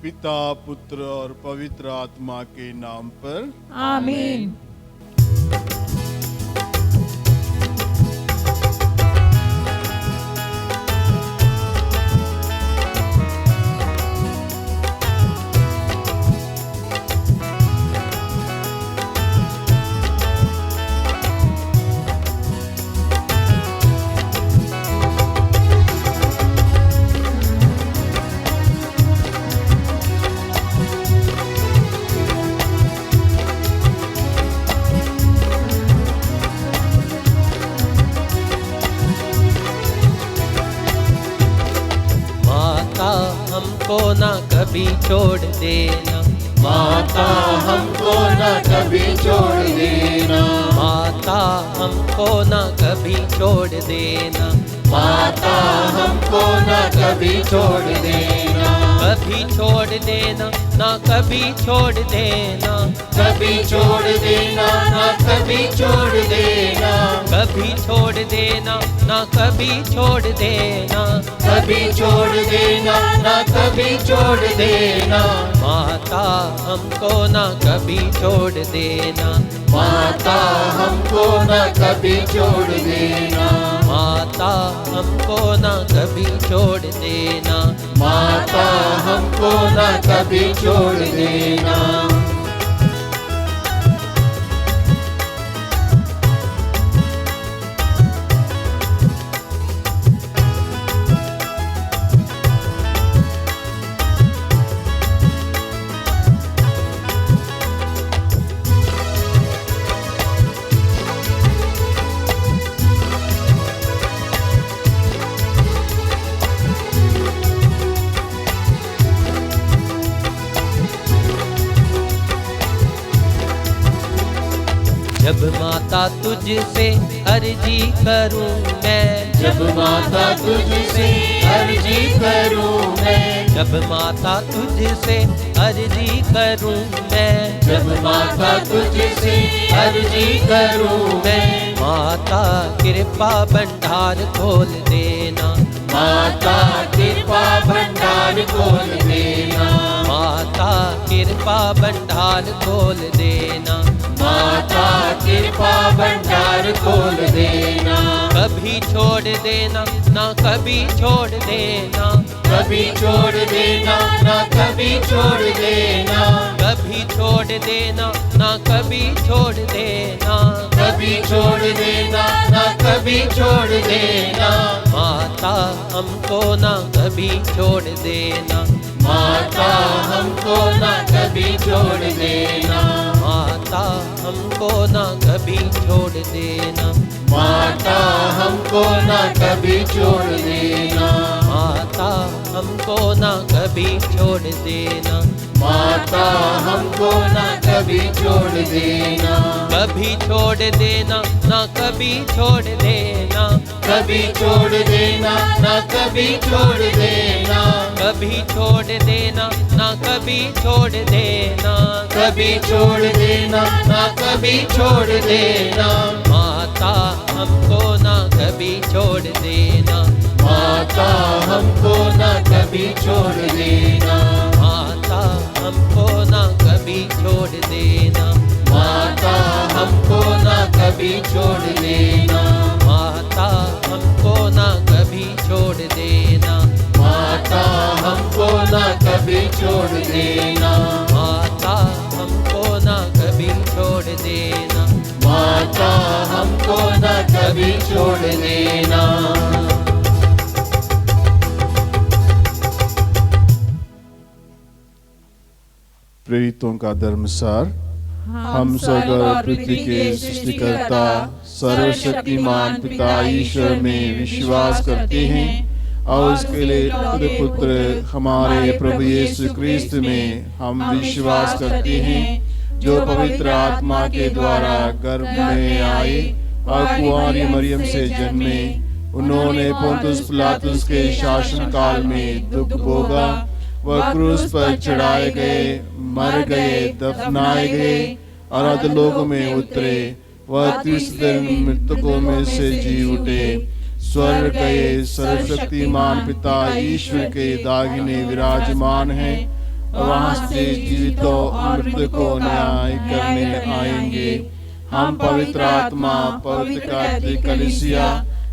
पिता, पुत्र और पवित्र आत्मा के नाम पर आमीन। हमको ना कभी छोड़ देना, माता हमको न कभी छोड़ देना, माता हमको ना कभी छोड़ देना, माता हमको न कभी छोड़ देना, कभी छोड़ देना ना कभी छोड़ देना, कभी छोड़ देना न कभी छोड़ देना, कभी छोड़ देना ना कभी छोड़ देना, कभी छोड़ देना न कभी छोड़ देना, माता हमको ना कभी छोड़ देना, माता हमको न कभी छोड़ देना, माता हमको ना कभी छोड़ देना, माता हमको न कभी छोड़ देना। जब माता तुझसे अर्जी करूं मैं, जब माता तुझसे अर्जी करूं मैं, जब माता तुझसे अर्जी करूं मैं, जब माता तुझसे अर्जी करूं मैं, माता कृपा भंडार खोल देना, माता कृपा भंडार खोल देना, माता कृपा भंडार खोल देना, माता कृपा भंडार खोल देना, कभी छोड़ देना ना कभी छोड़ देना, कभी छोड़ देना ना कभी छोड़ देना, कभी छोड़ देना ना कभी छोड़ देना, कभी छोड़ देना ना कभी छोड़ देना, माता हमको ना कभी छोड़ देना, माता हमको ना कभी छोड़ देना, माता हमको ना कभी छोड़ देना, माता हमको ना कभी छोड़ देना, माता हमको ना कभी छोड़ देना, माता हमको ना कभी छोड़ देना, कभी छोड़ देना ना कभी छोड़ देना, कभी छोड़ देना ना कभी छोड़ देना, कभी छोड़ देना ना कभी छोड़ देना, कभी छोड़ देना ना कभी छोड़ देना, माता हमको ना कभी छोड़ देना, माता हमको ना कभी छोड़ देना, माता हमको ना कभी छोड़ देना, माता हमको ना कभी छोड़ देना, माता हमको ना कभी छोड़ देना, माता हमको ना कभी छोड़ देना, माता हमको ना कभी छोड़ देना, माता हमको ना कभी छोड़ देना। प्रेरितों का धर्मसार। हम स्वर्ग और पृथ्वी के सृष्टिकर्ता सर्वशक्तिमान पिता ईश्वर में विश्वास करते हैं और उसके लिए पुत्र हमारे प्रभु यीशु क्रिस्त में हम विश्वास करते हैं, जो पवित्र आत्मा के द्वारा गर्भ में आए और कुंवारी मरियम से जन्मे। उन्होंने पोंतुस पिलातुस के शासन काल में दुख भोगा, वह क्रूस पर चढ़ाए गए, मर गए, दफनाए गए और अधोलोक में उतरे। वह तीसरे दिन मृतकों में से जी उठे, स्वर्ग गए, सर्वशक्तिमान पिता ईश्वर के दाहिने विराजमान हैं वहाँ से जीवितों और मृतकों को न्याय करने आएंगे। हम पवित्र आत्मा, पवित्र कैथोलिक कलीसिया,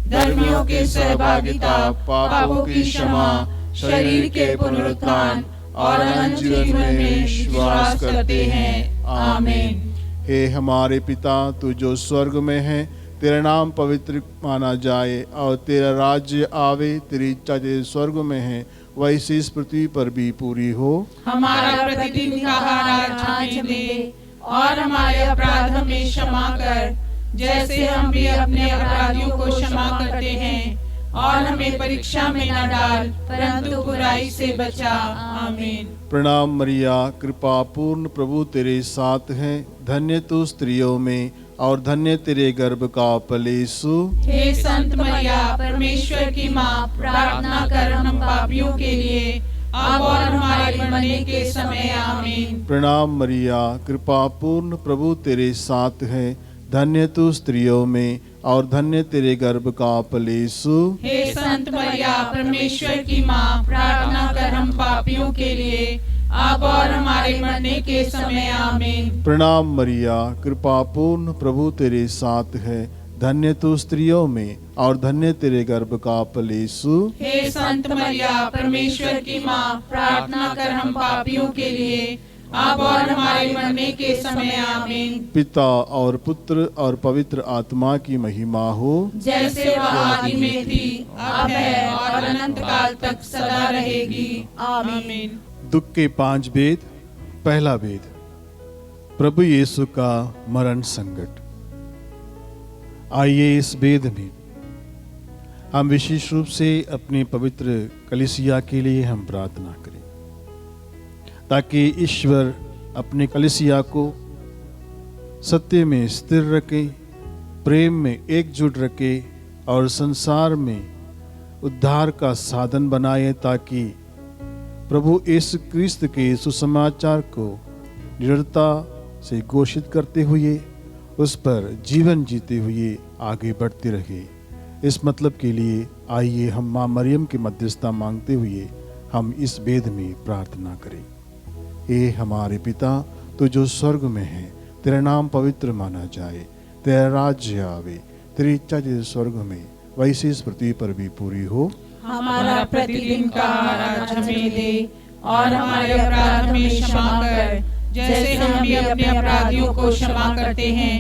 धर्मियों की सहभागिता, पापों की क्षमा, शरीर के पुनरुत्थान और अनंत जीवन में विश्वास करते हैं। आमीन। हे हमारे पिता, तू जो स्वर्ग में है, तेरा नाम पवित्र माना जाए और तेरा राज्य आवे। तेरी इच्छा जैसे स्वर्ग में है वैसे इस पृथ्वी पर भी पूरी हो। हमारा प्रतिदिन का आहार आज हमें दे और हमारे अपराध हमें क्षमा कर, जैसे हम भी अपने अपराधियों को क्षमा करते हैं, और हमें परीक्षा में न डाल परंतु बुराई से बचा। आमीन। प्रणाम मरिया, कृपा पूर्ण, प्रभु तेरे साथ है। धन्य तू स्त्रियों में और धन्य तेरे गर्भ का फल यीशु। हे संत मरिया, परमेश्वर की माँ, प्रार्थना कर हम पापियों के लिए अब और हमारे मरने के समय। आमीन। प्रणाम मरिया, कृपा पूर्ण, प्रभु तेरे साथ है। धन्य तू स्त्रियों में और धन्य तेरे गर्भ का फल यीशु। हे संत मरिया, परमेश्वर की माँ, प्रार्थना कर हम पापियों के लिए अब और हमारे मरने के समय। आमीन। प्रणाम मरिया, कृपा पूर्ण, प्रभु तेरे साथ है। धन्य तू स्त्रियों में और धन्य तेरे गर्भ का फल यीशु। हे संत मरिया, परमेश्वर की माँ, प्रार्थना कर हम पापियों के लिए अब और हमारे मरने के समय। आमीन। पिता और पुत्र और पवित्र आत्मा की महिमा हो, जैसे वह आदि में थी, अब है और अनंत काल तक सदा रहेगी। आमीन। दुख के 5 भेद। पहला भेद, प्रभु यीशु का मरण संकट। आइए इस भेद में हम विशेष रूप से अपनी पवित्र कलीसिया के लिए हम प्रार्थना करें, ताकि ईश्वर अपने कलीसिया को सत्य में स्थिर रखे, प्रेम में एकजुट रखे और संसार में उद्धार का साधन बनाए, ताकि प्रभु यीशु क्रिस्त के सुसमाचार को निरंतरता से घोषित करते हुए उस पर जीवन जीते हुए आगे बढ़ते रहे। इस मतलब के लिए आइए हम माँ मरियम की मध्यस्थता मांगते हुए हम इस भेद में प्रार्थना करें। हे हमारे पिता, तू जो स्वर्ग में है, तेरा नाम पवित्र माना जाए, तेरा राज्य आवे, तेरी इच्छा जैसे स्वर्ग में वैसे इस पृथ्वी पर भी पूरी हो। हमारा प्रतिदिन का आहार आज हमें दे और हमारे अपराध हमें क्षमा कर, जैसे हम भी अपने अपराधियों को क्षमा करते हैं,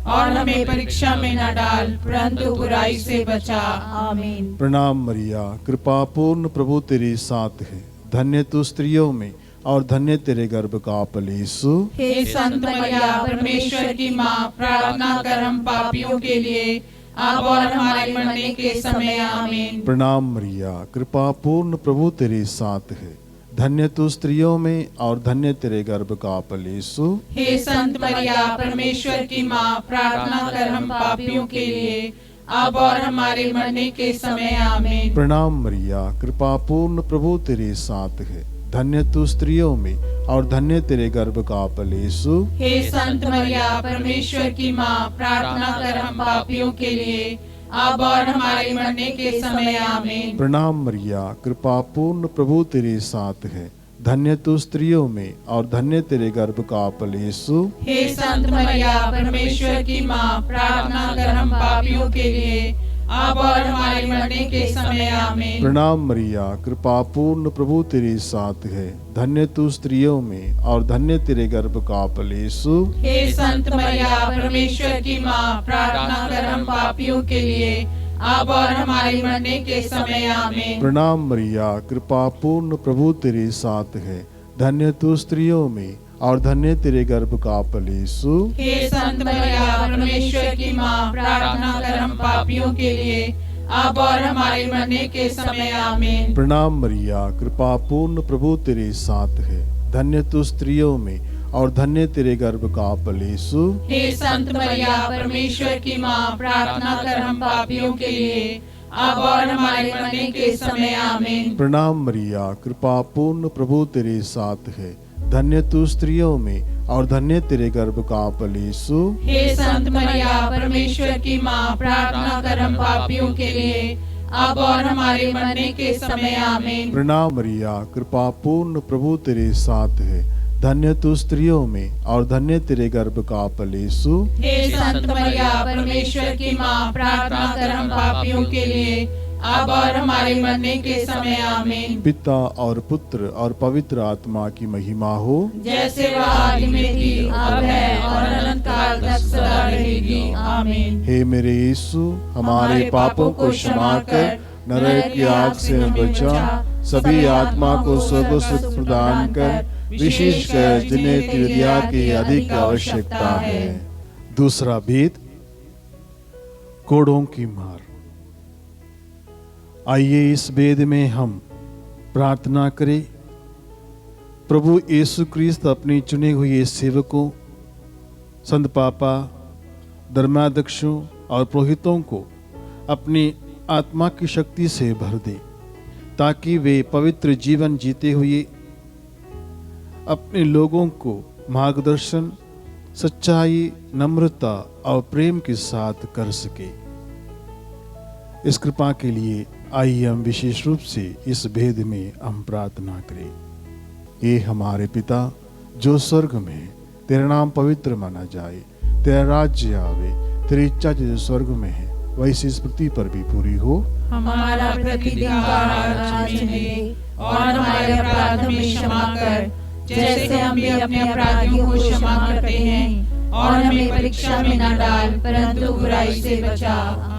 और हमें परीक्षा में न डाल परंतु बुराई से बचा। आमीन। प्रणाम मरिया, कृपा पूर्ण, प्रभु तेरे साथ है। धन्य तू स्त्रियों में और धन्य तेरे गर्भ का फल यीशु। हे संत मरिया, परमेश्वर की माँ, प्रार्थना कर हम पापियों के लिए अब और हमारे मरने के समय। आमीन। प्रणाम मरिया, कृपा पूर्ण, प्रभु तेरे साथ है। धन्य तू स्त्रियों में और धन्य तेरे गर्भ का फल यीशु। हे संत मरिया, परमेश्वर की माँ, प्रार्थना कर हम पापियों के लिए अब और हमारे मरने के समय। आमीन। प्रणाम मरिया, कृपा पूर्ण, प्रभु तेरे साथ है। धन्य तू स्त्रियों में और धन्य तेरे गर्भ का फल यीशु। हे संत मरिया, परमेश्वर की माँ, प्रार्थना कर हम पापियों के लिए अब और हमारे मरने के समय। आमीन। प्रणाम मरिया, कृपा पूर्ण, प्रभु तेरे साथ है। धन्य तू स्त्रियों में और धन्य तेरे गर्भ का फल यीशु। हे संत मरिया, परमेश्वर की माँ, प्रार्थना कर हम पापियों के लिए अब और हमारे मरने के समय। आमीन। प्रणाम मरिया, कृपा पूर्ण, प्रभु तेरे साथ है। धन्य तू स्त्रियों में और धन्य तेरे गर्भ का फल यीशु। हे संत मरिया, परमेश्वर की माँ, प्रार्थना कर हम पापियों के लिए अब और हमारे मरने के समय। आमीन। प्रणाम मरिया, कृपा पूर्ण, प्रभु तेरे साथ है। धन्य तू स्त्रियों में और धन्य तेरे गर्भ का फल यीशु। हे संत मरिया, परमेश्वर की माँ, प्रार्थना कर हम पापियों के लिए अब और हमारे मरने के समय। आमीन। प्रणाम मरिया, कृपा पूर्ण, प्रभु तेरे साथ है। धन्य तू स्त्रियों में और धन्य तेरे गर्भ का फल यीशु। हे संत मरिया, परमेश्वर की माँ, प्रार्थना कर हम पापियों के लिए अब और हमारे मरने के समय। आमीन। प्रणाम मरिया, कृपा पूर्ण, प्रभु तेरे साथ है। धन्य तू स्त्रियों में और धन्य तेरे गर्भ का फल यीशु। हे संत मरिया, परमेश्वर की माँ, प्रार्थना कर हम पापियों के लिए अब और हमारे मरने के समय आमीन। प्रणाम मरिया, कृपा पूर्ण, प्रभु तेरे साथ है, धन्य तू स्त्रियों में और धन्य तेरे गर्भ का फल यीशु। हे संत मरिया, परमेश्वर की माँ, प्रार्थना कर हम पापियों के लिए, अब और हमारे मरने के समय आमीन। पिता और पुत्र और पवित्र आत्मा की महिमा हो, जैसे वह आदि में थी, अब है और अनंत काल तक सदा रहेगी, आमीन। हे मेरे यीशु, हमारे पापों को क्षमा कर नरक की आग से बचा, सभी आत्मा को स्वर्ग सुख प्रदान कर, विशेषकर जिन्हें तेरी दया की अधिक आवश्यकता है। दूसरा भेद, कोड़ों की मार। आइए इस भेद में हम प्रार्थना करें, प्रभु यीशु क्रिस्त अपने चुने हुए सेवकों, संत पापा, धर्माध्यक्षों और पुरोहितों को अपनी आत्मा की शक्ति से भर दे, ताकि वे पवित्र जीवन जीते हुए अपने लोगों को मार्गदर्शन, सच्चाई, नम्रता और प्रेम के साथ कर सके। इस कृपा के लिए आइए हम विशेष रूप से इस भेद में हम प्रार्थना करें। ये हमारे पिता जो स्वर्ग में है, तेरा नाम पवित्र माना जाए, तेरा राज्य आवे, तेरी इच्छा जैसे स्वर्ग में है वैसी इस पृथ्वी पर भी पूरी हो। हमारा प्रतिदिन का आहार आज हमें दे, और हमारे अपराध हमें क्षमा कर, जैसे हम भी अपने अपराधियों को क्षमा करते हैं, और हमें परीक्षा में न डाल, परंतु बुराई से बचा।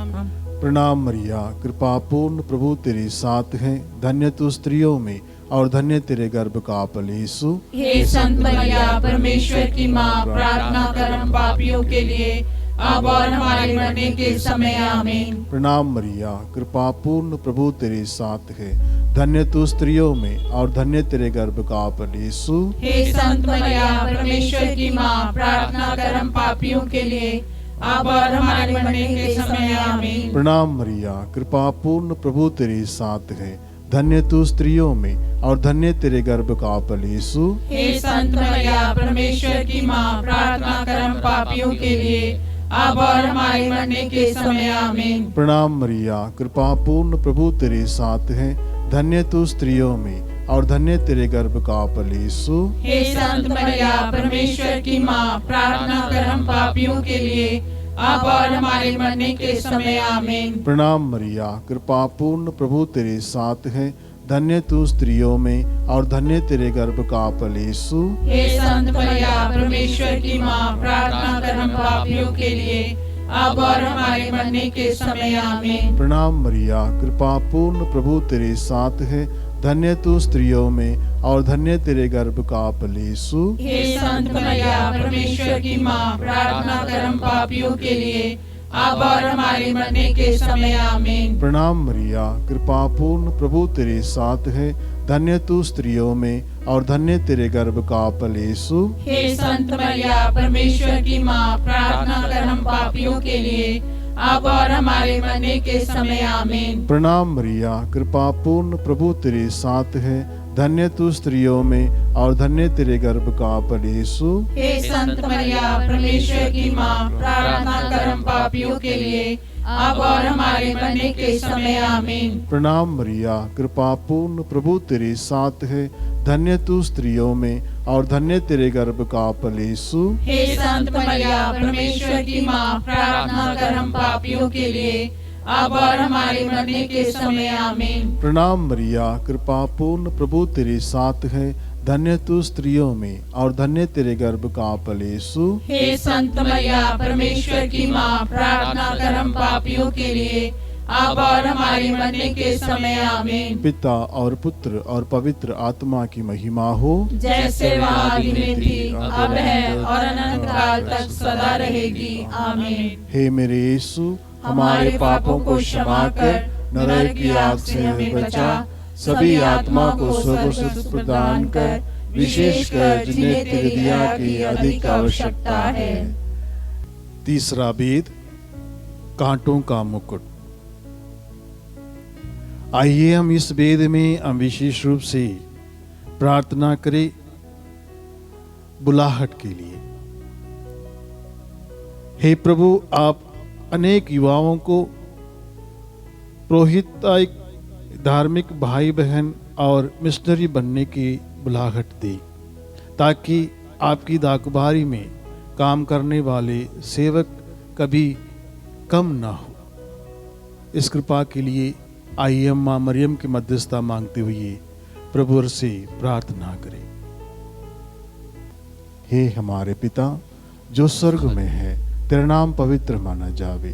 प्रणाम मरिया, कृपा पूर्ण, प्रभु तेरे साथ है, धन्य तू स्त्रियों में और धन्य तेरे गर्भ का फल यीशु। हे संत मरिया, परमेश्वर की माँ, प्रार्थना कर हम पापियों के लिए, अब और हमारे मरने के समय आमीन। प्रणाम मरिया, कृपा पूर्ण, प्रभु तेरे साथ है, धन्य तू स्त्रियों में और धन्य तेरे गर्भ का फल यीशु। हे संत मरिया, परमेश्वर की माँ, प्रार्थना कर हम पापियों के लिए, अब और हमारे मरने के समय आमीन। प्रणाम मरिया, कृपा पूर्ण, प्रभु तेरे साथ है, धन्य तू स्त्रियों में और धन्य तेरे गर्भ का फल यीशु। हे संत मरिया, परमेश्वर की माँ, प्रार्थना कर हम पापियों के लिए, अब और हमारे मरने के समय आमीन। प्रणाम मरिया, कृपा पूर्ण, प्रभु तेरे साथ है, धन्य तू स्त्रियों में और धन्य तेरे गर्भ का फल यीशु। हे संत मरिया, परमेश्वर की माँ, प्रार्थना कर हम पापियों के लिए, अब और हमारे मरने के समय आमीन। प्रणाम मरिया, कृपा पूर्ण, प्रभु तेरे साथ है, धन्य तू स्त्रियों में और धन्य तेरे गर्भ का फल यीशु। हे संत मरिया, परमेश्वर की माँ, प्रार्थना कर हम पापियों के लिए, अब और हमारे मरने के समय आमीन। प्रणाम मरिया, कृपा पूर्ण, प्रभु तेरे साथ है, धन्य तू स्त्रियों में और धन्य तेरे गर्भ का फल यीशु। हे संत मरिया, परमेश्वर की माँ, प्रार्थना कर हम पापियों के लिए, अब और हमारे मरने के समय आमीन। प्रणाम मरिया, कृपा पूर्ण, प्रभु तेरे साथ है, धन्य तू स्त्रियों में और धन्य तेरे गर्भ का फल यीशु। हे संत मरिया, परमेश्वर की माँ, प्रार्थना कर हम पापियों के लिए, अब और हमारे मरने के समय आमीन। प्रणाम मरिया, कृपा पूर्ण, प्रभु तेरे साथ है, धन्य तू स्त्रियों में और धन्य तेरे गर्भ का फल यीशु। हे संत मरिया, परमेश्वर की माँ, प्रार्थना कर हम पापियों के लिए, अब और हमारे मरने के समय आमीन। प्रणाम मरिया, कृपा पूर्ण, प्रभु तेरे साथ है, धन्य तू स्त्रियों में और धन्य तेरे गर्भ का फल यीशु। हे संत मरिया, परमेश्वर की माँ, प्रार्थना कर हम पापियों के लिए, अब और हमारे मरने के समय आमीन। प्रणाम मरिया, कृपा पूर्ण, प्रभु तेरे साथ है, धन्य तू स्त्रियों में और धन्य तेरे गर्भ का फल यीशु। हे संत मरिया, परमेश्वर की माँ, प्रार्थना कर हम पापियों के लिए, अब और हमारे मरने के समय आमीन। पिता और पुत्र और पवित्र आत्मा की महिमा हो, जैसे वह आदि में थी, अब है और अनंत काल तक सदा रहेगी, आमीन। हे मेरे यीशु, हमारे पापों को क्षमा कर नरक की आग से हमें बचा, सभी आत्मा को स्वर्ग सुख प्रदान कर, विशेषकर जिन्हें तेरी दया की अधिक आवश्यकता है। तीसरा भेद, कांटों का मुकुट। आइए हम इस भेद में हम विशेष रूप से प्रार्थना करें बुलाहट के लिए। हे प्रभु, आप अनेक युवाओं को पुरोहित धार्मिक भाई बहन और मिशनरी बनने की बुलाहट दी, ताकि आपकी दाकबारी में काम करने वाले सेवक कभी कम ना हो। इस कृपा के लिए आइए हम माँ मरियम की मध्यस्थता मांगते हुए प्रभु से प्रार्थना करें। हे हमारे पिता जो स्वर्ग में है, तेरा नाम पवित्र माना जावे,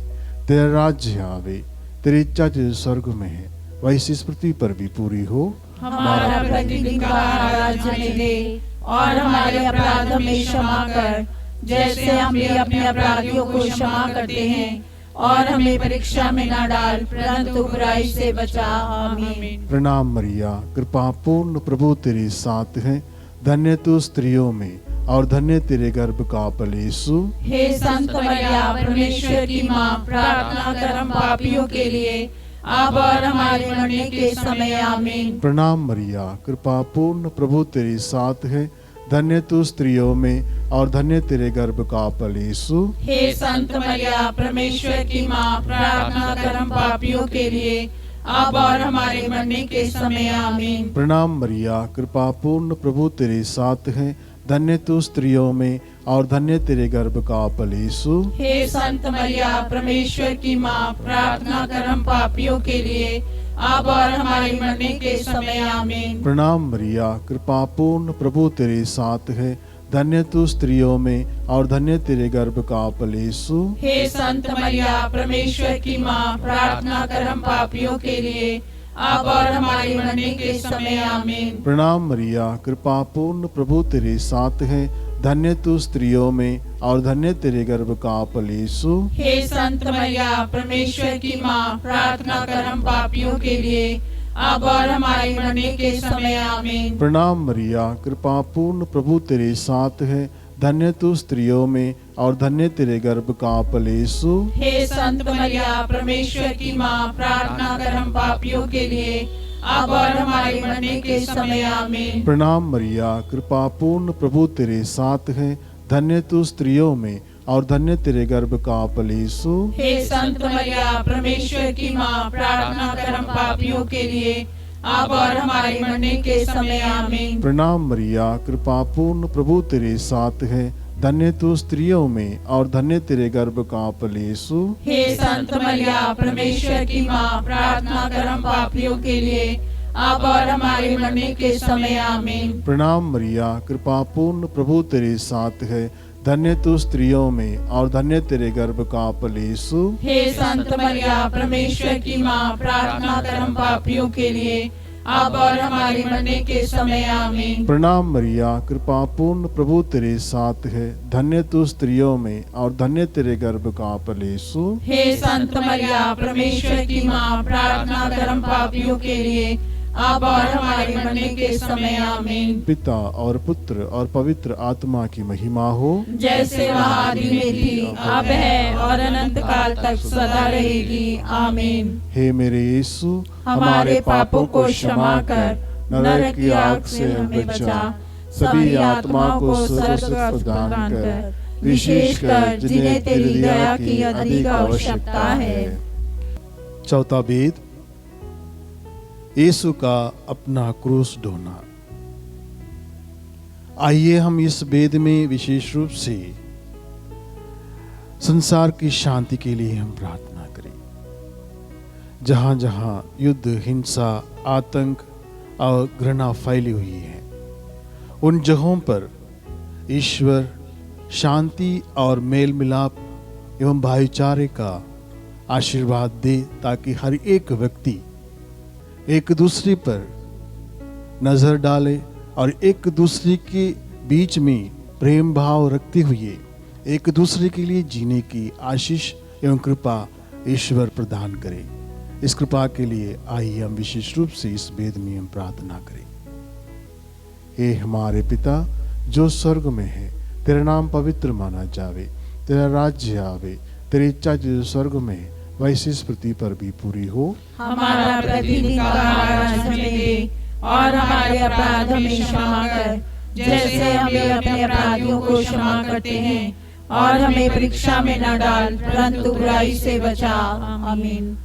तेरा राज्य आवे, तेरी इच्छा जो स्वर्ग में है वैसी इस पृथ्वी पर भी पूरी हो। हमारा प्रतिदिन का आहार आज हमें दे, और हमारे अपराध हमें क्षमा कर, जैसे हम भी अपने अपराधियों को क्षमा करते हैं, और हमें परीक्षा में न डाल, परंतु बुराई से बचा। आमीन। प्रणाम मरिया, कृपा पूर्ण प्रभु तेरे साथ है, धन्य तू स्त्रियों में और धन्य तेरे गर्भ का फल यीशु। हे संत मरिया, परमेश्वर की माँ, प्रार्थना कर हम पापियों के लिए, अब और हमारे मरने के समय। आमीन। प्रणाम मरिया, कृपा पूर्ण प्रभु तेरे साथ है, धन्य तू स्त्रियों में और धन्य तेरे गर्भ का फल यीशु। हे संत मरिया, परमेश्वर की माँ, प्रार्थना कर हम पापियों के लिए, अब और हमारे मरने के समय। आमीन। प्रणाम मरिया, कृपा पूर्ण प्रभु तेरे साथ है, धन्य तू स्त्रियों में और धन्य तेरे गर्भ का फल यीशु। हे संत मरिया, परमेश्वर की माँ, प्रार्थना कर हम पापियों के लिए, अब और हमारे मरने के समय। आमीन। प्रणाम मरिया, कृपा पूर्ण प्रभु तेरे साथ है, धन्य तू स्त्रियों में और धन्य तेरे गर्भ का फल यीशु। हे संत मरिया, परमेश्वर की माँ, प्रार्थना कर हम पापियों के लिए, अब और हमारे मरने के समय। आमीन। प्रणाम मरिया, कृपा पूर्ण प्रभु तेरे साथ है, धन्य तू स्त्रियों में और धन्य तेरे गर्भ का फल यीशु। हे संत मरिया, परमेश्वर की माँ, प्रार्थना कर हम पापियों के लिए, अब और हमारे मरने के समय। आमीन। प्रणाम मरिया, कृपा पूर्ण प्रभु तेरे साथ है, धन्य तू स्त्रियों में और धन्य तेरे गर्भ का फल यीशु। हे संत मरिया, परमेश्वर की माँ, प्रार्थना कर हम पापियों के लिए, अब और हमारे मरने के समय। आमीन। प्रणाम मरिया, कृपा पूर्ण प्रभु तेरे साथ है, धन्य तू स्त्रियों में और धन्य तेरे गर्भ का फल यीशु। हे संत मरिया, परमेश्वर की माँ, प्रार्थना कर हम पापियों के लिए, अब और हमारे मरने के समय। आमीन। प्रणाम मरिया, कृपा पूर्ण प्रभु तेरे साथ है, धन्य तू स्त्रियों में और धन्य तेरे गर्भ का फल यीशु। हे संत मरिया, परमेश्वर की माँ, प्रार्थना कर हम पापियों के लिए, अब और हमारे मरने के समय। आमीन। प्रणाम मरिया, कृपा पूर्ण प्रभु तेरे साथ है, धन्य तू स्त्रियों में और धन्य तेरे गर्भ का फल यीशु। हे संत मरिया, परमेश्वर की माँ, प्रार्थना कर हम पापियों के लिए, अब और हमारे मरने के समय। आमीन। प्रणाम मरिया, कृपा पूर्ण प्रभु तेरे साथ है, धन्य तू स्त्रियों में और धन्य तेरे गर्भ का फल यीशु। हे संत मरिया, परमेश्वर की माँ, प्रार्थना कर हम पापियों के लिए, अब और हमारे मरने के समय। आमीन। पिता और पुत्र और पवित्र आत्मा की महिमा हो, जैसे वह आदि में थी, अब है और अनंत काल तक सदा रहेगी। आमीन। हे मेरे यीशु, हमारे पापों को क्षमा कर, नरक की आग से हमें बचा, सभी आत्माओं को स्वर्ग प्रदान कर, विशेषकर जिन्हें तेरी दया की अधिक आवश्यकता है। चौथा भेद, यीशु का अपना क्रूस ढोना। आइए हम इस भेद में विशेष रूप से संसार की शांति के लिए हम प्रार्थना करें। जहां जहां युद्ध, हिंसा, आतंक और घृणा फैली हुई है, उन जगहों पर ईश्वर शांति और मेल मिलाप एवं भाईचारे का आशीर्वाद दे, ताकि हर एक व्यक्ति एक दूसरे पर नजर डाले और एक दूसरे के बीच में प्रेम भाव रखते हुए एक दूसरे के लिए जीने की आशीष एवं कृपा ईश्वर प्रदान करे। इस कृपा के लिए आइए हम विशेष रूप से इस भेद में हम प्रार्थना करें। हे हमारे पिता जो स्वर्ग में है, तेरा नाम पवित्र माना जावे, तेरा राज्य आवे, तेरी इच्छा जो स्वर्ग में है वैसे इस पृथ्वी पर भी पूरी हो। हमारा प्रतिदिन का आहार आज हमें दे, और हमारे अपराध हमें क्षमा कर, जैसे हम भी अपने अपराधियों को क्षमा करते हैं, और हमें परीक्षा में न डाल, परंतु बुराई से बचा। आमीन।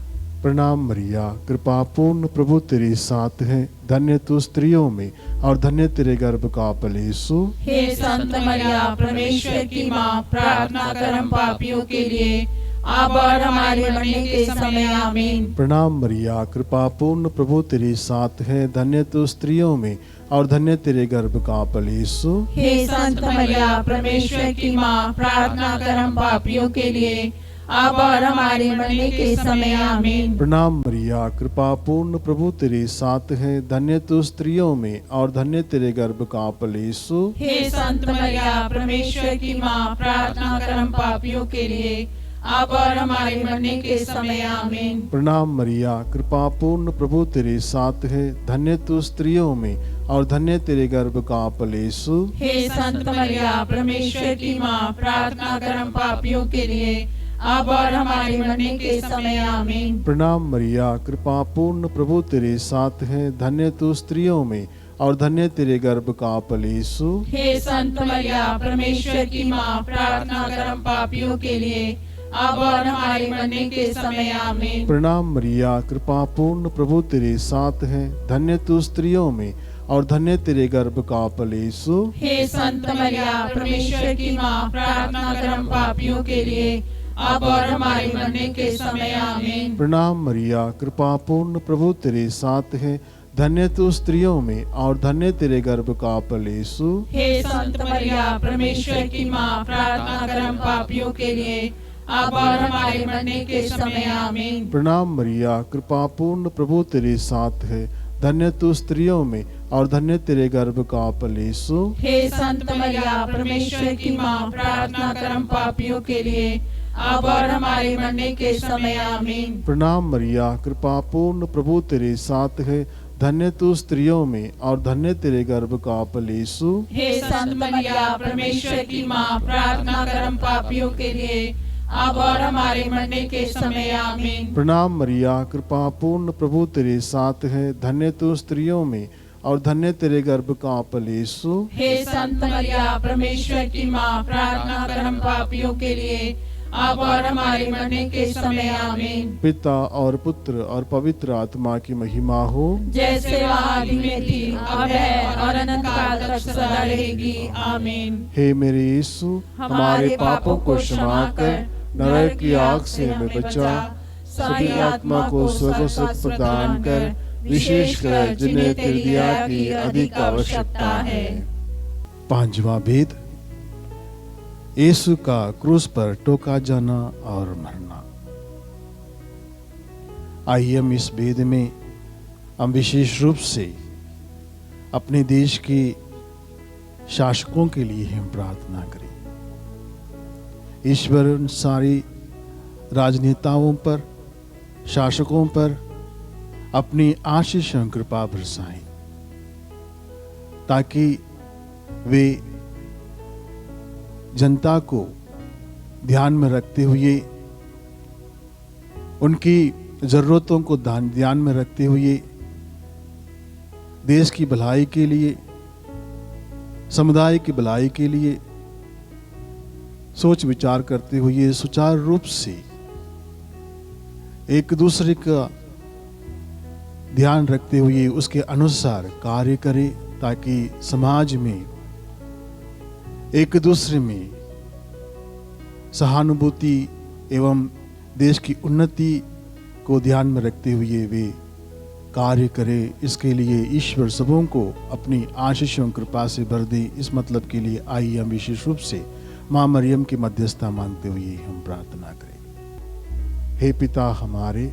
प्रणाम मरिया, कृपा पूर्ण प्रभु तेरे साथ है, धन्य तू स्त्रियों में और धन्य तेरे गर्भ का फल यीशु। हे संत मरिया, परमेश्वर की माँ, प्रार्थना कर हम पापियों के लिए, अब और हमारे मरने के समय आमीन। प्रणाम मरिया, कृपा पूर्ण प्रभु तेरे साथ है, धन्य तू स्त्रियों में और धन्य तेरे गर्भ का फल यीशु। हे संत मरिया, परमेश्वर की माँ, प्रार्थना कर हम पापियों के लिए, अब और हमारे मरने के समय आमीन। प्रणाम मरिया, कृपा पूर्ण प्रभु तेरे साथ है, धन्य तू स्त्रियों में और धन्य तेरे गर्भ का फल यीशु। हे संत मरिया, परमेश्वर की माँ, प्रार्थना कर हम पापियों के लिए, अब और हमारे मरने के समय आमीन। प्रणाम मरिया, कृपा पूर्ण प्रभु तेरे साथ है, धन्य तू स्त्रियों में और धन्य तेरे गर्भ का फल यीशु। हे संत मरिया, परमेश्वर की माँ, प्रार्थना कर हम पापियों के लिए, अब और हमारे मरने के समय आमीन। प्रणाम मरिया, कृपा पूर्ण प्रभु तेरे साथ है, धन्य तू स्त्रियों में और धन्य तेरे गर्भ का फल यीशु। हे संत मरिया, परमेश्वर की माँ, प्रार्थना कर हम पापियों के लिए, अब और हमारे मरने के समय आमीन। प्रणाम मरिया, कृपा पूर्ण प्रभु तेरे साथ है, धन्य तू स्त्रियों में और धन्य तेरे गर्भ का फल यीशु। हे संत मरिया, परमेश्वर की माँ, प्रार्थना कर हम पापियों के लिए, अब और हमारे मरने के समय आमीन। प्रणाम मरिया, कृपा पूर्ण प्रभु तेरे साथ है, धन्य तू स्त्रियों में और धन्य तेरे गर्भ का फल यीशु। हे संत मरिया, परमेश्वर की माँ, प्रार्थना कर हम पापियों के लिए, अब और हमारे मरने के समय आमीन। प्रणाम मरिया, कृपा पूर्ण प्रभु तेरे साथ है, धन्य तू स्त्रियों में और धन्य तेरे गर्भ का फल यीशु। हे संत मरिया, परमेश्वर की माँ, प्रार्थना कर हम पापियों के लिए, अब और हमारे मरने के समय आमीन। प्रणाम मरिया, कृपा पूर्ण प्रभु तेरे साथ है, धन्य तू स्त्रियों में और धन्य तेरे गर्भ का फल यीशु। हे संत मरिया, परमेश्वर की माँ, प्रार्थना कर हम पापियों के लिए, अब और हमारे मरने के समय आमीन। प्रणाम मरिया, कृपा पूर्ण प्रभु तेरे साथ है, धन्य तू स्त्रियों में और धन्य तेरे गर्भ का फल यीशु। हे संत मरिया, परमेश्वर की माँ, प्रार्थना कर हम पापियों के लिए, अब और हमारे मरने के समय आमीन। पिता और पुत्र और पवित्र आत्मा की महिमा हो, जैसे वह आदि में थी, अब है और अनंत काल तक सदा रहेगी, आमीन। हे मेरे यीशु, हमारे पापों को क्षमा कर, नरक की आग से हमें बचा, सभी आत्मा को स्वर्ग सुख प्रदान कर, विशेषकर जिन्हें तेरी दया की अधिक आवश्यकता है। पांचवा भेद, यीशु का क्रूस पर टोका जाना और मरना। आइए हम इस भेद में हम विशेष रूप से अपने देश के शासकों के लिए हम प्रार्थना करें। ईश्वर उन सारी राजनेताओं पर, शासकों पर अपनी आशीष और कृपा बरसाएं, ताकि वे जनता को ध्यान में रखते हुए, उनकी जरूरतों को ध्यान में रखते हुए, देश की भलाई के लिए, समुदाय की भलाई के लिए सोच विचार करते हुए सुचारू रूप से एक दूसरे का ध्यान रखते हुए उसके अनुसार कार्य करे, ताकि समाज में एक दूसरे में सहानुभूति एवं देश की उन्नति को ध्यान में रखते हुए वे कार्य करे। इसके लिए ईश्वर सबों को अपनी आशीषों कृपा से भर दे। इस मतलब के लिए आइए हम विशेष रूप से माँ मरियम की मध्यस्थता मांगते हुए हम प्रार्थना करें। हे पिता हमारे,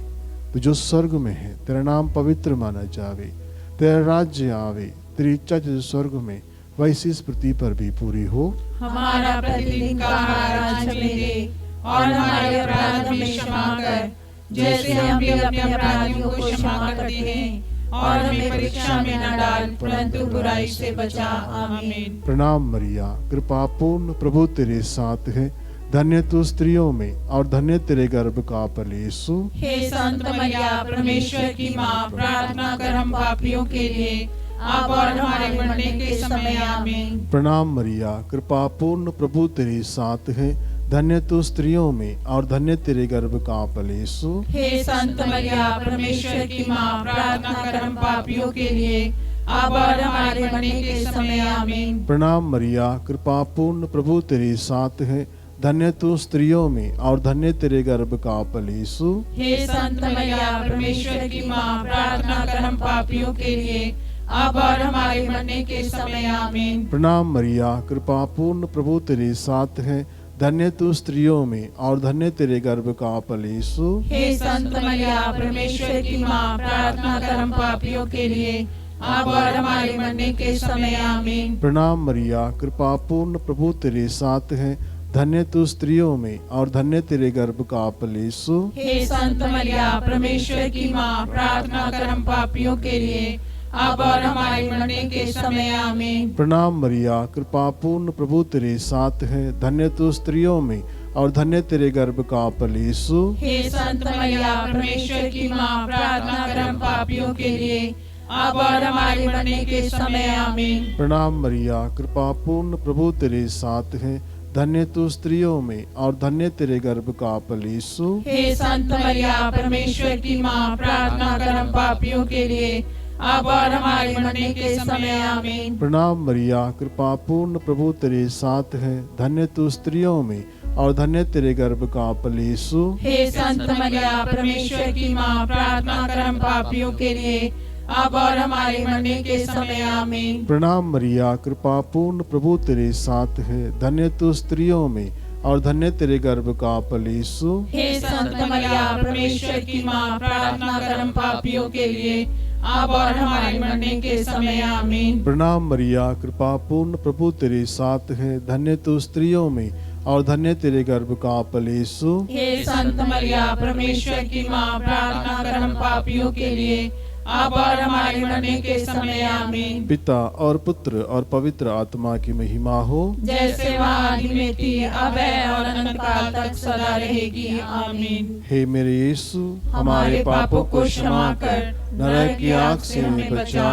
तू जो स्वर्ग में है, तेरा नाम पवित्र माना जावे, तेरा राज्य आवे, तेरी इच्छा जो स्वर्ग में वैसी इस पृथ्वी पर भी पूरी हो। हमारा प्रतिदिन का आहार आज हमें दे, और हमारे अपराध हमें क्षमा कर, जैसे हम भी अपने अपराधियों को क्षमा करते हैं, और हमें परीक्षा में न डाल, परंतु बुराई से बचा, आमीन। प्रणाम मरिया, कृपा पूर्ण प्रभु तेरे साथ है, धन्य तू स्त्रियों में और धन्य तेरे गर्भ का फल यीशु। हे संत मरिया, परमेश्वर की माँ, प्रार्थना कर हम पापियों के लिए, अब और हमारे मरने के समय, आमीन। प्रणाम मरिया, कृपा पूर्ण प्रभु तेरे साथ है, धन्य तू स्त्रियों में और धन्य तेरे गर्भ का फल यीशु। हे संत मरिया परमेश्वर की माँ, प्रार्थना कर हम पापियों के लिए अब और हमारे मरने के समय आमीन। प्रणाम मरिया, कृपा पूर्ण, प्रभु तेरे साथ है, धन्य तू स्त्रियों में और धन्य तेरे गर्भ का फल यीशु। हे संत मरिया परमेश्वर की माँ, प्रार्थना कर हम पापियों के लिए अब और हमारे मरने के समय आमीन। प्रणाम मरिया, कृपा पूर्ण, प्रभु तेरे साथ है, धन्य तू स्त्रियों में और धन्य तेरे गर्भ का फल यीशु। हे संत मरिया परमेश्वर की माँ, प्रार्थना कर हम पापियों के लिए अब और हमारे मरने के समय आमीन। प्रणाम मरिया, कृपा पूर्ण, प्रभु तेरे साथ है, धन्य तू स्त्रियों में और धन्य तेरे गर्भ का फल यीशु। हे संत मरिया परमेश्वर की माँ, प्रार्थना कर हम पापियों के लिए अब और हमारे मरने के समय आमीन। प्रणाम मरिया, कृपा पूर्ण, प्रभु तेरे साथ है, धन्य तू स्त्रियों में और धन्य तेरे गर्भ का फल यीशु। हे संत मरिया परमेश्वर की माँ, प्रार्थना कर हम पापियों के लिए अब और हमारे मरने के समय आमीन। प्रणाम मरिया, कृपा पूर्ण, प्रभु तेरे साथ है, धन्य तू स्त्रियों में और धन्य तेरे गर्भ का फल यीशु। हे संत मरिया परमेश्वर की माँ, प्रार्थना कर हम पापियों के लिए अब और हमारे मरने के समय आमीन। प्रणाम मरिया, कृपा पूर्ण, प्रभु तेरे साथ है, धन्य तू स्त्रियों में और धन्य तेरे गर्भ का फल यीशु। हे संत मरिया परमेश्वर की माँ, प्रार्थना कर हम पापियों के लिए अब और हमारे मरने के समय आमीन। प्रणाम मरिया, कृपा पूर्ण, प्रभु तेरे साथ है, धन्य तू स्त्रियों में और धन्य तेरे गर्भ का फल यीशु। हे संत मरिया परमेश्वर की माँ, प्रार्थना कर हम पापियों के लिए अब और हमारे मरने के समय आमीन। प्रणाम मरिया, कृपा पूर्ण, प्रभु तेरे साथ है, धन्य तू स्त्रियों में और धन्य तेरे गर्भ का फल यीशु। हे संत मरिया परमेश्वर की माँ, प्रार्थना कर हम पापियों के लिए अब और हमारे मरने के समय आमीन। पिता और पुत्र और पवित्र आत्मा की महिमा हो, जैसे वह आदि में थी, अब है और अनंत काल तक सदा रहेगी आमीन। हे मेरे यीशु, हमारे पापों को क्षमा कर नरक की आग से हमें बचा,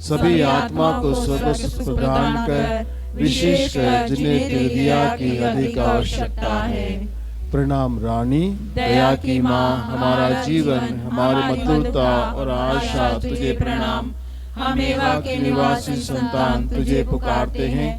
सभी आत्मा को स्वर्ग सुख प्रदान कर, विशेषकर जिन्हें तेरी दया की अधिक आवश्यकता है। प्रणाम रानी, दया की माँ, हमारा जीवन, हमारी मधुरता और आशा तुझे प्रणाम। हम एवा के निवासी संतान तुझे पुकारते हैं।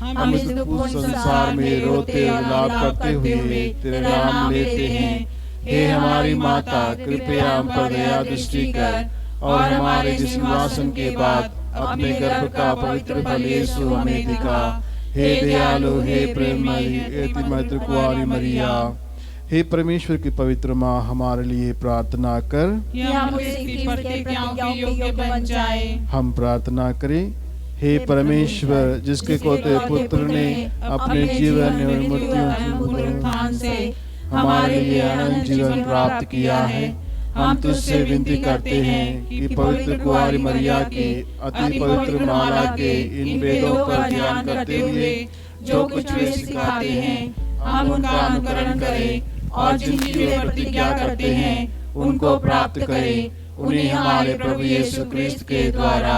हम इस दुखपूर्ण संसार में रोते और विलाप करते हुए तेरे नाम लेते हैं। हे हमारी माता, कृपया हम पर दया दृष्टि कर और हमारे जिस निवासन के बाद अपने गर्भ का पवित्र फल यीशु हमें दिखा। हे दयालु, हे प्रेममयी, हे मैत्र कुंवारी मरिया, हे परमेश्वर की पवित्र माँ, हमारे लिए प्रार्थना कर कि हम उसकी प्रतिज्ञाओं के योग्य बन जाए। हम प्रार्थना करें। हे परमेश्वर, जिसके कोते पुत्र ने अपने जीवन और मृत्यु से हमारे लिए अनंत जीवन प्राप्त किया है, हम तुझसे विनती करते हैं कि पवित्र कुंवारी मरिया की अति पवित्र माला के इन वेदों पर ध्यान करते हुए जो कुछ वे सिखाते हैं हम उनका अनुकरण करें और जिनकी वे प्रतिज्ञा करते हैं उनको प्राप्त करें, उन्हें हमारे प्रभु यीशु क्रिस्त के द्वारा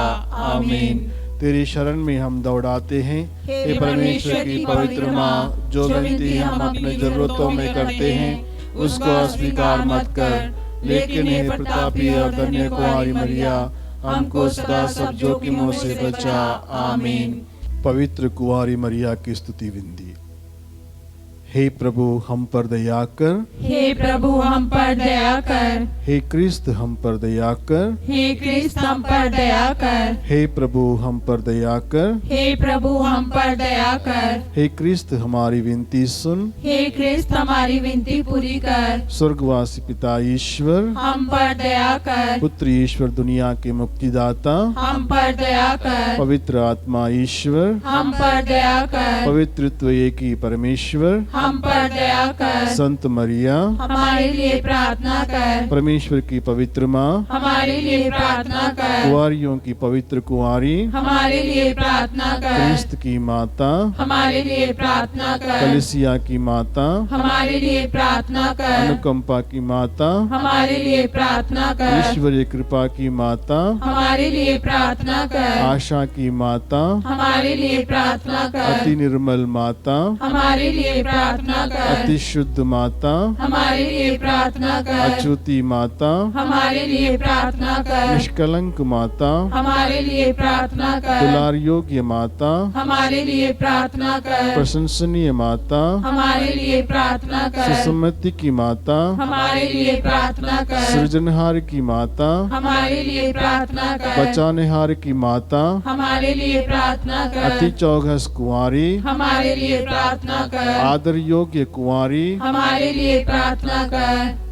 आमीन। तेरी शरण में हम दौड़ाते हैं। हे परमेश्वर की पवित्र माँ, जो विनती हम अपने जरूरतों में करते हैं उसको अस्वीकार मत कर, लेकिन हे प्रतापी और धन्य कुंवारी मरिया, हमको सदा सब जोखिमों से बचा। आमीन। पवित्र कुंवारी मरिया की स्तुति विनती। हे प्रभु, हम पर दया कर। हे प्रभु, हम पर दया कर। हे क्रिस्त, हम पर दया कर। हे क्रिस्त, हम पर दया कर। हे प्रभु, हम पर दया कर। हे प्रभु, हम पर दया कर। हे क्रिस्त, हमारी विनती सुन। हे क्रिस्त, हमारी विनती पूरी कर। स्वर्गवासी पिता ईश्वर, हम पर दया कर। पुत्र ईश्वर, दुनिया के मुक्तिदाता, हम पर दया कर। पवित्र आत्मा ईश्वर, हम पर दया कर। पवित्रत्व एक ही परमेश्वर, हम पर दया कर। संत मरिया, हमारे लिए प्रार्थना कर। परमेश्वर की पवित्र माँ, हमारे लिए प्रार्थना कर। कुंवारियों की पवित्र कुंवारी, हमारे लिए प्रार्थना कर। क्रिस्त की माता, हमारे लिए प्रार्थना कर। कलीसिया की माता, हमारे लिए प्रार्थना कर। अनुकंपा की माता, हमारे लिए प्रार्थना कर। ईश्वरीय कृपा की माता, हमारे लिए प्रार्थना कर। आशा की माता, हमारे लिए प्रार्थना कर। अति निर्मल माता, हमारे लिए प्रार्थना प्रार्थना कर। अति शुद्ध माता, हमारे लिए प्रार्थना कर। अच्युति माता, हमारे लिए प्रार्थना कर। निष्कलंक माता, हमारे लिए प्रार्थना कर। दुलार योग्य माता, हमारे लिए प्रार्थना कर। प्रशंसनीय माता, हमारे लिए प्रार्थना कर। सुसम्मति की माता, हमारे लिए प्रार्थना कर। सृजनहार की माता, हमारे लिए प्रार्थना कर। बचानेहार की माता, हमारे लिए प्रार्थना कर। अति चौघस कुंवारी, हमारे लिए प्रार्थना कर। आदर योग्य कुंवारी, हमारे लिए प्रार्थना कर।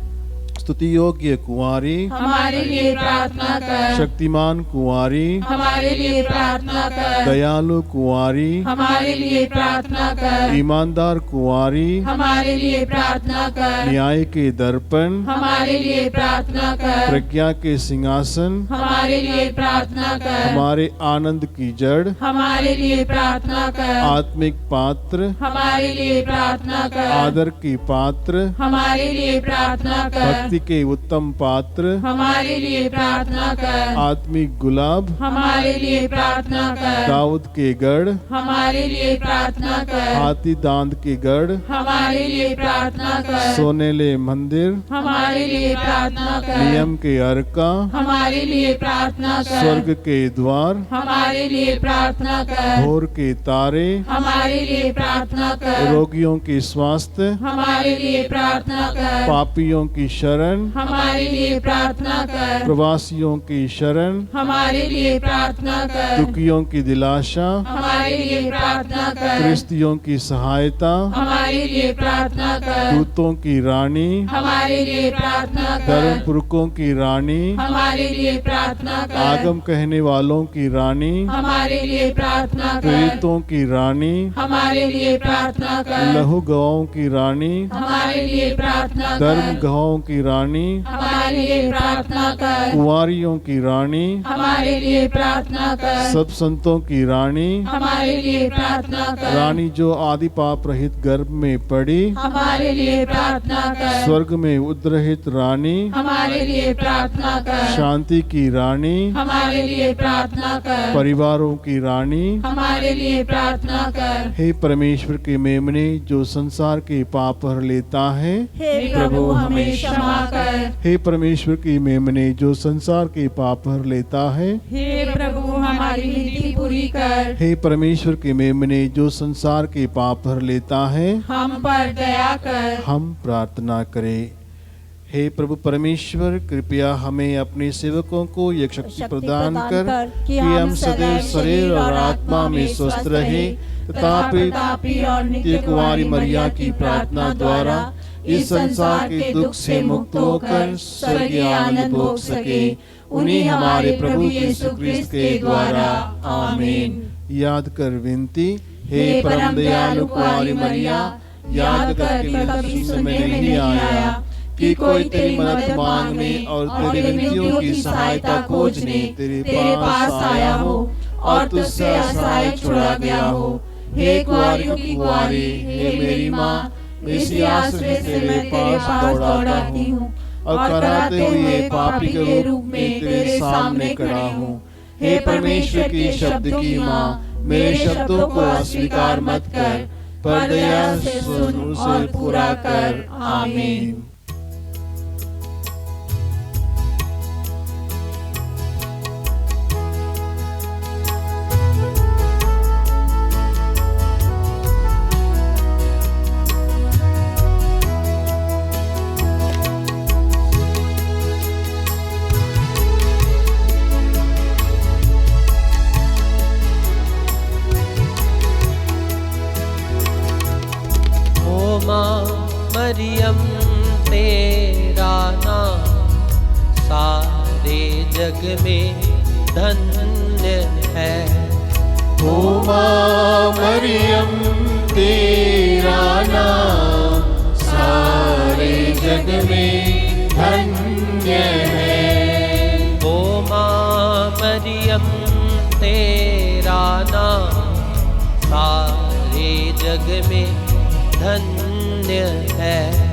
स्तुति योग्य कुंवारी, हमारे लिए प्रार्थना कर। शक्तिमान कुंवारी, हमारे लिए प्रार्थना कर। दयालु कुंवारी, हमारे लिए प्रार्थना कर। ईमानदार कुंवारी, हमारे लिए प्रार्थना कर। न्याय के दर्पण, हमारे लिए प्रार्थना कर। प्रज्ञा के सिंहासन, हमारे लिए प्रार्थना कर। हमारे आनंद की जड़, हमारे लिए प्रार्थना कर। आत्मिक पात्र, हमारे लिए प्रार्थना कर। आदर की पात्र, हमारे लिए प्रार्थना कर। भक्ति के उत्तम पात्र, हमारे लिए प्रार्थना कर। आत्मिक गुलाब, हमारे लिए प्रार्थना कर। दाऊद के गढ़, हमारे लिए प्रार्थना कर। हाथी दांत के गढ़, हमारे लिए प्रार्थना कर। सोनेले मंदिर, हमारे लिए प्रार्थना कर। नियम के अर्का, हमारे लिए प्रार्थना कर। स्वर्ग के द्वार, हमारे लिए प्रार्थना कर। भोर के तारे, हमारे लिए प्रार्थना कर। रोगियों के स्वास्थ्य, हमारे लिए प्रार्थना कर। पापियों की शरण, हमारे लिए प्रार्थना कर। प्रवासियों की शरण, हमारे लिए प्रार्थना कर। दुखियों की दिलाशा, हमारे लिए प्रार्थना कर। क्रिस्तियों की सहायता, हमारे लिए प्रार्थना कर। दूतों की रानी, हमारे लिए प्रार्थना कर। धर्म पुरखों की रानी, हमारे लिए प्रार्थना कर। आगम कहने वालों की रानी, हमारे लिए प्रार्थना कर। प्रेरितों की रानी, हमारे लिए प्रार्थना कर। लहू गवाहों की रानी, हमारे लिए प्रार्थना धर्म कर। गवाहों की रानी, हमारे लिए प्रार्थना कर। कुंवारियों की रानी, हमारे लिए प्रार्थना कर। सब संतों की रानी, हमारे लिए प्रार्थना कर। रानी जो आदि पाप रहित गर्भ में पड़ी, हमारे लिए प्रार्थना कर। स्वर्ग में उद्रहित रानी, हमारे लिए प्रार्थना कर। शांति की रानी, हमारे लिए प्रार्थना कर। परिवारों की रानी, हमारे लिए प्रार्थना कर। हे परमेश्वर के मेमने जो संसार के पाप हर लेता है, हे प्रभु हमें क्षमा कर। हे परमेश्वर की मेमने जो संसार के पाप हर लेता है, हे प्रभु हमारी नीति पूरी कर। हे परमेश्वर के मेमने जो संसार के पाप हर लेता है, हम पर दया कर। हम प्रार्थना करें। हे प्रभु परमेश्वर, कृपया हमें अपने सेवकों को यह शक्ति प्रदान कर कि हम सदैव शरीर और आत्मा में स्वस्थ रहे तथा तापी और नित्य कुंवारी मरिया की प्रार्थना द्वारा इस संसार के दुख से मुक्त होकर स्वर्गीय आनंद भोग सके। उन्हीं हमारे प्रभु यीशु क्रिस्त के द्वारा, आमीन। याद कर विनती, हे परम दयालु कुंवारी मरिया, याद करके कभी सुनने में नहीं आया कि कोई तेरी मदद मांगने और तेरी विनतियों की सहायता खोजने तेरे पास आया हो और तुझसे असहाय छोड़ा गया हो। हे कुंवारियों की कुंवारी, हे मेरी माँ, इसी आश्रय से मैं तेरे पास दौड़ाती हूँ और कराते हुए पापी के रूप में तेरे सामने खड़ा हूँ। हे परमेश्वर की शब्द की माँ, मेरे शब्दों को अस्वीकार मत कर, पर दया से सुन उसे पूरा कर। आमीन। मरियम तेरा नाम सारे जग में धन्य है। ओ माँ मरियम तेरा नाम सारे जग में धन्य है। ओ माँ मरियम तेरा नाम सारे जग में धन्य है।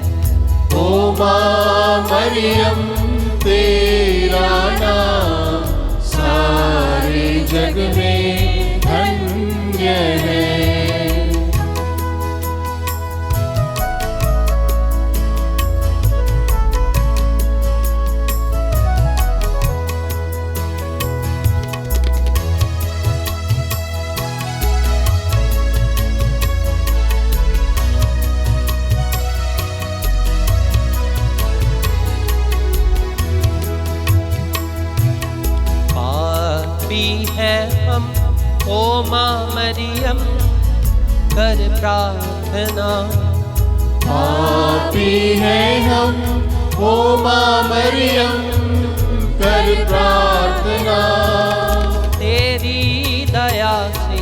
ओ माँ मरियम तेरा नाम सारे जग में धन्य है। मरियम कर प्रार्थना। पापी हैं हम, ओ माँ मरियम कर प्रार्थना। तेरी दया से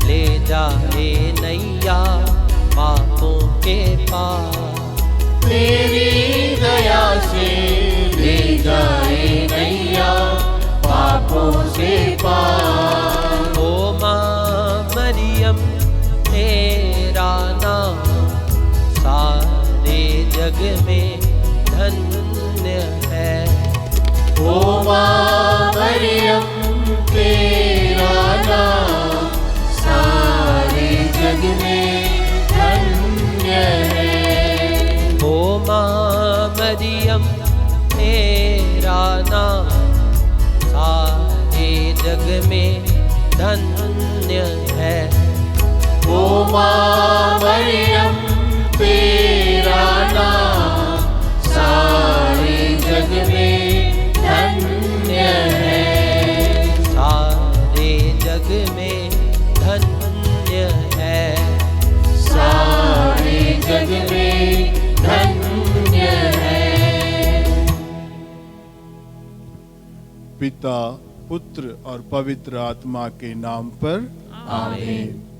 ले जाए नैया पापों के पार। तेरी दया से ले जाए नैया पापों से पार। ओ माँ मरियम तेरा नाम सारे जग में धन्य है। ओ माँ मरियम तेरा नाम सारे जग में धन्य है। ओ माँ मरियम तेरा नाम सारे जग में धन्य है। ओ माँ मरियम तेरा नाम सारे जग में धन्य है। सारे जग में धन्य है। सारे जग में धन्य है। पिता, पुत्र और पवित्र आत्मा के नाम पर आमीन।